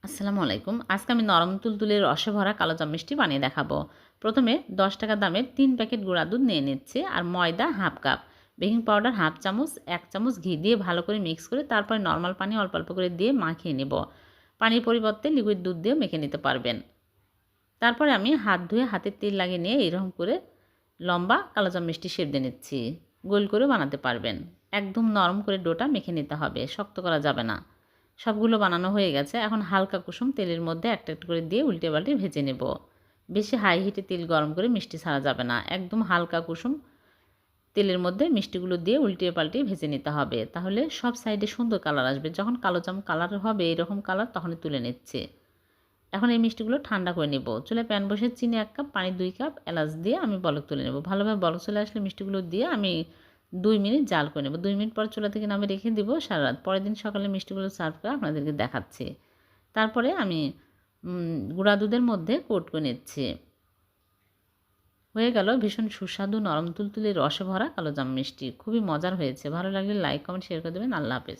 আসসালামু আলাইকুম। আজকে আমি নরম তুলতুলে রসে ভরা কালোজাম মিষ্টি বানিয়ে দেখাবো। প্রথমে 10 টাকা দামের 3 প্যাকেট গুঁড়া দুধ নিয়ে নিচ্ছি আর ময়দা half cup, baking powder half চামচ, 1 চামচ ঘি দিয়ে ভালো করে মিক্স করে তারপরে নর্মাল পানি অল্প অল্প করে দিয়ে মাখিয়ে নেব। পানির পরিবর্তে লিকুইড দুধ দিয়েও মেখে নিতে পারবেন। তারপরে আমি হাত ধুয়ে হাতে তেল লাগিয়ে নিয়ে এরকম করে লম্বা কালোজাম মিষ্টি শেপ দিয়ে নিচ্ছি। গোল করে বানাতে পারবেন। একদম নরম করে ডোটা মেখে নিতে হবে, শক্ত করা যাবে না। সবগুলো বানানো হয়ে গেছে। এখন হালকা কুসুম তেলের মধ্যে একটা একটা করে দিয়ে উল্টে পাল্টে ভেজে নেব। বেশি হাই হিটে তেল গরম করে মিষ্টি ছাড়া যাবে না। একদম হালকা কুসুম তেলের মধ্যে মিষ্টিগুলো দিয়ে উল্টিয়ে পাল্টিয়ে ভেজে নিতে হবে। তাহলে সব সাইডে সুন্দর কালার আসবে। যখন কালোজাম কালার হবে এরকম কালার, তখনই তুলে নিচ্ছে। এখন এই মিষ্টিগুলো ঠান্ডা করে নেব। চুলায় প্যান বসে চিনি 1 কাপ, পানি 2 কাপ, এলাচ দিয়ে আমি বলক তুলে নেব। ভালোভাবে বলক চলে আসলে মিষ্টিগুলো দিয়ে আমি 2 মিনিট জাল করে নেব। 2 মিনিট পর চুলা থেকে নামিয়ে রেখে দিব সারা রাত। পরের দিন সকালে মিষ্টিগুলো সার্ভ করে আপনাদেরকে দেখাচ্ছি। তারপরে আমি গুঁড়া দুধের মধ্যে কোট করে নিচ্ছি। হয়ে গেল ভীষণ সুস্বাদু নরম তুলতুলে রসে ভরা কালোজাম মিষ্টি। খুবই মজার হয়েছে। ভালো লাগলে লাইক, কমেন্ট, শেয়ার করে দেবেন। আল্লাহ হাফেজ।